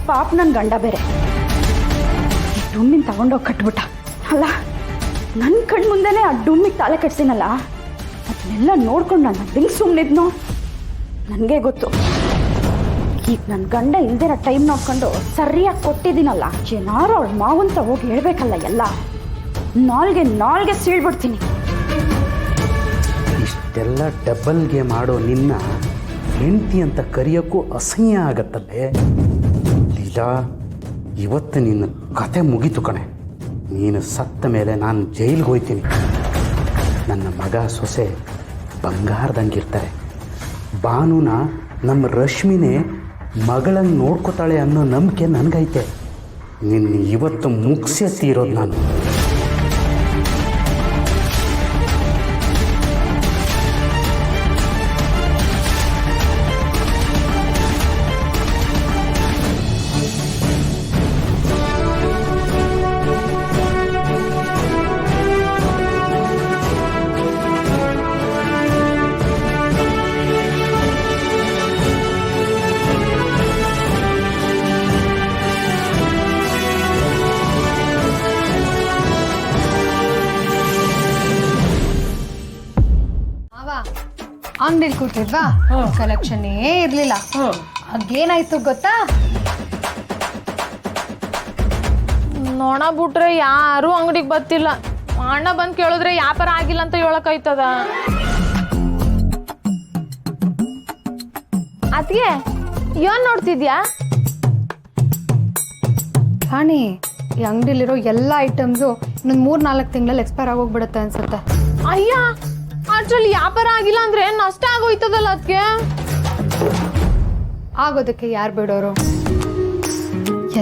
ಪಾಪ ನನ್ನ ಗಂಡ ಬೇರೆ ಡುಮ್ಮಿನ ತಗೊಂಡೋಗಿ ಕಟ್ಬಿಟ್ಟ ಅಲ್ಲ. ನನ್ನ ಕಣ್ಣು ಮುಂದೆನೇ ಆ ಡುಮ್ಮಿಗೆ ತಾಳೆ ಕಟ್ಸಿನಲ್ಲ, ಅದನ್ನೆಲ್ಲ ನೋಡ್ಕೊಂಡು ನಾನು ಹೆಂಗೆ ಸುಮ್ಮನಿದ್ನೋ ನನಗೆ ಗೊತ್ತು. ಈಗ ನನ್ನ ಗಂಡ ಇಲ್ದಿರೋ ಟೈಮ್ ನೋಡ್ಕೊಂಡು ಸರಿಯಾಗಿ ಕೊಟ್ಟಿದ್ದೀನಲ್ಲ, ಏನಾರು ಅವಳ ಮಾವಂತ ಹೋಗಿ ಹೇಳ್ಬೇಕಲ್ಲ ಎಲ್ಲ. ನಾಲ್ಗೆ ಸೀಳ್ಬಿಡ್ತೀನಿ. ಇಷ್ಟೆಲ್ಲ ಡಬಲ್ ಗೇಮ್ ಆಡೋ ನಿನ್ನ ಹೆಂಡತಿ ಅಂತ ಕರೆಯೋಕ್ಕೂ ಅಸಹ್ಯ ಆಗತ್ತಲ್ಲೇ. ಲೀಲಾ, ಇವತ್ತು ನಿನ್ನ ಕತೆ ಮುಗೀತು ಕಣೆ. ನೀನು ಸತ್ತ ಮೇಲೆ ನಾನು ಜೈಲಿಗೆ ಹೋಗ್ತೀನಿ. ನನ್ನ ಮಗ ಸೊಸೆ ಬಂಗಾರದಂಗಿರ್ತಾರೆ. ಭಾನುನ ನಮ್ಮ ರಶ್ಮಿನೇ ಮಗಳನ್ನು ನೋಡ್ಕೋತಾಳೆ ಅನ್ನೋ ನಂಬಿಕೆ ನನಗೈತೆ. ನಿನ್ನ ಇವತ್ತು ಮುಗಿಸೇ ತೀರೋದು ನಾನು. ಅಂಗಡಿಲಿ ಕೂತಿದ್ವಾ, ಕಲೆಕ್ಷನ್ ಇರ್ಲಿಲ್ಲ. ಅದೇನಾಯ್ತು ಗೊತ್ತಾ? ನೋಡ ಬಿಟ್ರೆ ಯಾರು ಅಂಗಡಿಗೆ ಬರ್ತಿಲ್ಲ. ಅಣ್ಣ ಬಂದ್ ಕೇಳಿದ್ರೆ ವ್ಯಾಪಾರ ಆಗಿಲ್ಲ ಅಂತ ಹೇಳಕಾಯ್ತದ. ಅದ್ಗೆ ಏನ್ ನೋಡ್ತಿದ್ಯಾ? ರಾಣಿ, ಈ ಅಂಗಡಿಲಿರೋ ಎಲ್ಲ ಐಟಮ್ಸು ಇನ್ನೊಂದು 3-4 ತಿಂಗಳಲ್ಲಿ ಎಕ್ಸ್ಪೈರ್ ಆಗೋಗ್ಬಿಡುತ್ತೆ ಅನ್ಸುತ್ತೆ. ಅಯ್ಯ, ಅದ್ರಲ್ಲಿ ವ್ಯಾಪಾರ ಆಗಿಲ್ಲ ಅಂದ್ರೆ ನಷ್ಟ ಆಗೋಯ್ತದಲ್ಲ. ಅದಕ್ಕೆ ಆಗೋದಕ್ಕೆ ಯಾರು ಬಿಡೋರು?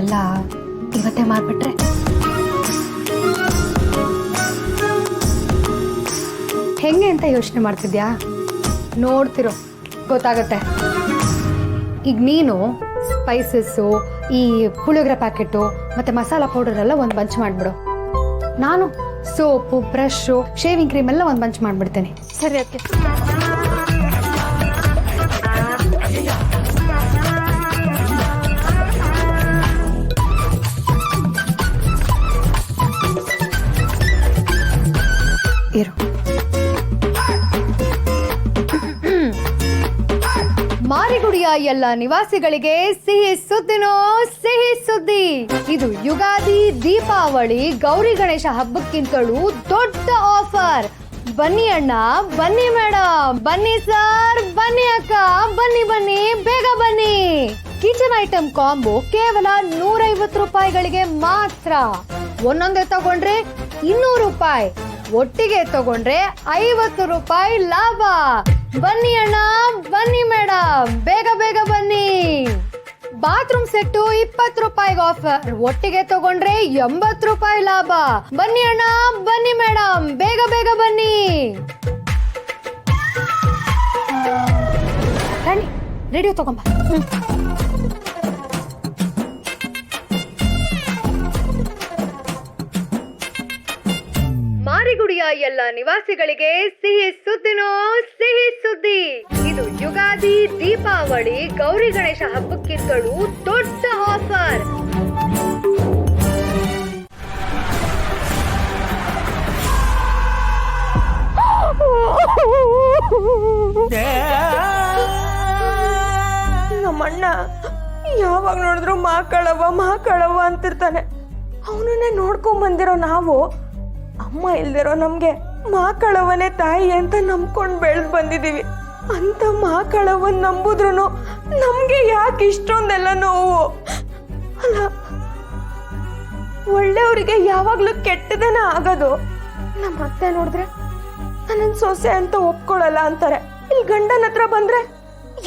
ಎಲ್ಲ ಇವತ್ತೇ ಮಾರ್ಬಿಟ್ರೆ ಹೆಂಗೆ ಅಂತ ಯೋಚನೆ ಮಾಡ್ತಿದ್ಯಾ? ನೋಡ್ತಿರೋ ಗೊತ್ತಾಗತ್ತೆ. ಈಗ ನೀನು ಸ್ಪೈಸಸ್ಸು, ಈ ಪುಳಿಯೋಗರೆ ಪ್ಯಾಕೆಟು ಮತ್ತೆ ಮಸಾಲಾ ಪೌಡರ್ ಎಲ್ಲ ಒಂದು ಬಂಚ್ ಮಾಡಿಬಿಡು. ನಾನು ಸೋಪು, ಬ್ರಷು, ಶೇವಿಂಗ್ ಕ್ರೀಮ್ ಎಲ್ಲ ಒಂದು ಬಂಚ್ ಮಾಡಿಬಿಡ್ತೇನೆ. ಸರಿ ಅಕ್ಕೆ. ಇರು. ಮಾರಿಗುಡಿಯ ಎಲ್ಲ ನಿವಾಸಿಗಳಿಗೆ ಸಿಹಿ ಸುದ್ದಿನೋ ಸಿಹಿ ಸುದ್ದಿ. ಇದು ಯುಗಾದಿ, ದೀಪಾವಳಿ, ಗೌರಿ ಗಣೇಶ ಹಬ್ಬಕ್ಕಿಂತಲೂ ದೊಡ್ಡ ಆಫರ್. ಬನ್ನಿ ಅಣ್ಣ, ಬನ್ನಿ ಮೇಡಮ್, ಬನ್ನಿ ಸರ್, ಬನ್ನಿ ಅಕ್ಕ, ಬನ್ನಿ ಬನ್ನಿ, ಬೇಗ ಬನ್ನಿ. ಕಿಚನ್ ಐಟಮ್ ಕಾಂಬೋ ಕೇವಲ 150 ರೂಪಾಯಿಗಳಿಗೆ ಮಾತ್ರ. ಒಂದೊಂದೇ ತಗೊಂಡ್ರೆ 200 ರೂಪಾಯಿ, ಒಟ್ಟಿಗೆ ತಗೊಂಡ್ರೆ 50 ರೂಪಾಯಿ ಲಾಭ. ಬನ್ನಿ ಅಣ್ಣ, ಬನ್ನಿ ಮೇಡಮ್, ಬೇಗ ಬೇಗ ಬನ್ನಿ. ಬಾತ್ರೂಮ್ ಸೆಟ್ಟು 20 ರೂಪಾಯಿಗೆ ಆಫರ್, ಒಟ್ಟಿಗೆ ತಗೊಂಡ್ರೆ 80 ರೂಪಾಯಿ ಲಾಭ. ಬನ್ನಿ ಅಣ್ಣ, ಬನ್ನಿ ಮೇಡಮ್, ಬೇಗ ಬೇಗ ಬನ್ನಿ. ರಾಣಿ, ರೇಡಿಯೋ ತಗೊಂಬ. ಮಾರಿಗುಡಿಯ ಎಲ್ಲ ನಿವಾಸಿಗಳಿಗೆ ಸಿಹಿ ಸುದ್ದಿನೋ ಸಿಹಿ ಸುದ್ದಿ. ಇದು ಯುಗಾದಿ, ದೀಪಾವಳಿ, ಗೌರಿ ಗಣೇಶ ಹಬ್ಬಕ್ಕಿಂತಲೂ ದೊಡ್ಡ ಆಫರ್. ನಮ್ಮಣ್ಣ ಯಾವಾಗ ನೋಡಿದ್ರು ಮಾಕಳವ ಅಂತಿರ್ತಾನೆ. ಅವನನ್ನೇ ನೋಡ್ಕೊಂಡ್ ಬಂದಿರೋ ನಾವು ಅಮ್ಮ ಇಲ್ದಿರೋ ನಮ್ಗೆ ಮಾಕಳವನೇ ತಾಯಿ ಅಂತ ನಂಬ್ಕೊಂಡು ಬೆಳೆದು ಬಂದಿದೀವಿ. ಅಂತ ಮಾಕಳವನ್ ನಂಬುದ್ರು ನಮ್ಗೆ ಯಾಕೆ ಇಷ್ಟೊಂದೆಲ್ಲ ನೋವು? ಅಲ್ಲ, ಒಳ್ಳೆಯವರಿಗೆ ಯಾವಾಗ್ಲೂ ಕೆಟ್ಟದೇನ ಆಗೋದು. ನಮ್ಮ ಅತ್ತೆ ನೋಡಿದ್ರೆ ನನ್ನ ಸೊಸೆ ಅಂತ ಒಪ್ಕೊಳ್ಳಲ್ಲ ಅಂತಾರೆ. ಇಲ್ಲಿ ಗಂಡನ ಹತ್ರ ಬಂದ್ರೆ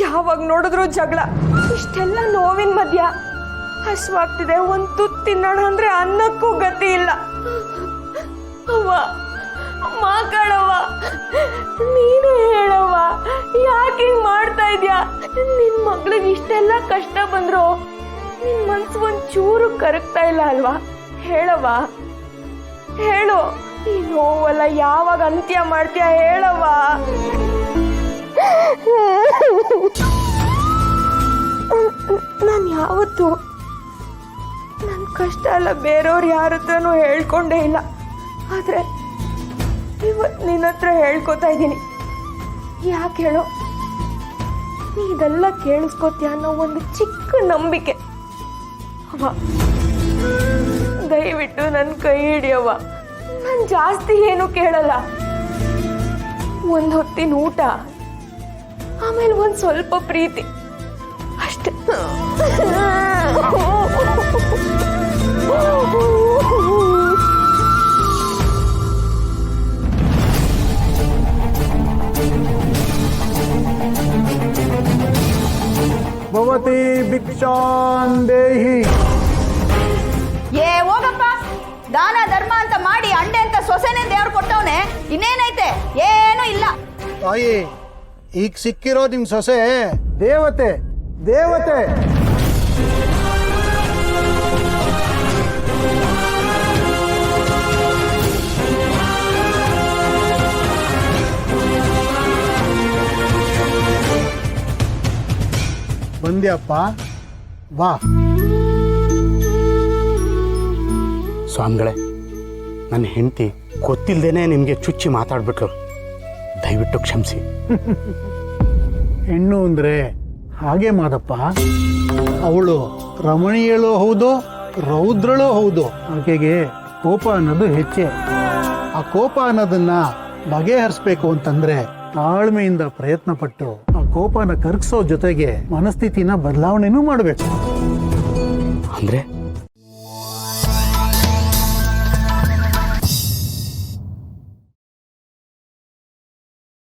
ಯಾವಾಗ ನೋಡಿದ್ರು ಜಗಳ. ಇಷ್ಟೆಲ್ಲ ನೋವಿನ ಮಧ್ಯ ಹಶ್ವಾಗ್ತಿದೆ, ಒಂದು ತುತ್ತು ತಿನ್ನೋಣ ಅಂದ್ರೆ ಅನ್ನಕ್ಕೂ ಗತಿ ಇಲ್ಲ. ಅವ್ವ, ಮಾಕಳವ್ವ, ನೀನು ಹೇಳವ್ವ, ಯಾಕೆ ಹಿಂಗ್ ಮಾಡ್ತಾ ಇದ್ಯಾ? ನಿನ್ ಮಗಳಿಗೆ ಇಷ್ಟೆಲ್ಲ ಕಷ್ಟ ಬಂದ್ರು ನಿನ್ ಮನ್ಸು ಒಂಚೂರು ಕರಗ್ತಾ ಇಲ್ಲ ಅಲ್ವಾ? ಹೇಳವ್ವ, ಹೇಳು. ಈ ನೋವೆಲ್ಲ ಯಾವಾಗ ಅಂತ್ಯ ಮಾಡ್ತೀಯ ಹೇಳವ್ವ? ನಾನು ಯಾವತ್ತು ಎಲ್ಲ ಬೇರೆಯವ್ರು ಯಾರ ಹತ್ರನೂ ಹೇಳ್ಕೊಂಡೇ ಇಲ್ಲ. ಆದರೆ ಇವತ್ತು ನಿನ್ನ ಹತ್ರ ಹೇಳ್ಕೊತಾ ಇದ್ದೀನಿ. ಯಾಕೆ ಹೇಳೋ, ನೀ ಇದೆಲ್ಲ ಕೇಳಿಸ್ಕೊತೀಯ ಅನ್ನೋ ಒಂದು ಚಿಕ್ಕ ನಂಬಿಕೆ. ಅವ್ವ, ದಯವಿಟ್ಟು ನನ್ನ ಕೈ ಹಿಡಿಯವ್ವ. ನಾನು ಜಾಸ್ತಿ ಏನು ಕೇಳಲ್ಲ. ಒಂದು ಹೊತ್ತಿನ ಊಟ, ಆಮೇಲೆ ಒಂದು ಸ್ವಲ್ಪ ಪ್ರೀತಿ ಅಷ್ಟೇ. ಭವತಿ ಭಿಕ್ಷಾನ್ ದೇಹಿ. ಏ ಹೋಗಪ್ಪ, ದಾನ ಧರ್ಮ ಅಂತ ಮಾಡಿ ಅಂಡೆ ಅಂತ ಸೊಸೆನೇ ದೇವ್ರು ಕೊಟ್ಟವನೆ, ಇನ್ನೇನೈತೆ? ಏನೂ ಇಲ್ಲ. ತಾಯಿ, ಈಗ ಸಿಕ್ಕಿರೋ ನಿಮ್ ಸೊಸೆ ದೇವತೆ ದೇವತೆ. ಬಂದ್ಯಪ್ಪ, ಬಾ. ಸ್ವಾಮಿಗಳೇ, ನನ್ನ ಹೆಂಡತಿ ಗೊತ್ತಿಲ್ಲದೇನೆ ನಿಮಗೆ ಚುಚ್ಚಿ ಮಾತಾಡ್ಬಿಟ್ರು, ದಯವಿಟ್ಟು ಕ್ಷಮಿಸಿ. ಹೆಣ್ಣು ಅಂದ್ರೆ ಹಾಗೆ ಮಾದಪ್ಪ. ಅವಳು ರಮಣೀಯಳು ಹೌದು, ರೌದ್ರಳು ಹೌದು. ಆಕೆಗೆ ಕೋಪ ಅನ್ನೋದು ಹೆಚ್ಚೆ. ಆ ಕೋಪ ಅನ್ನೋದನ್ನ ಬಗೆಹರಿಸ್ಬೇಕು ಅಂತಂದ್ರೆ ತಾಳ್ಮೆಯಿಂದ ಪ್ರಯತ್ನ ಪಟ್ಟು ಆ ಕೋಪನ ಕರಗಿಸೋ ಜೊತೆಗೆ ಮನಸ್ಥಿತಿನ ಬದಲಾವಣೆನೂ ಮಾಡಬೇಕು. ಅಂದ್ರೆ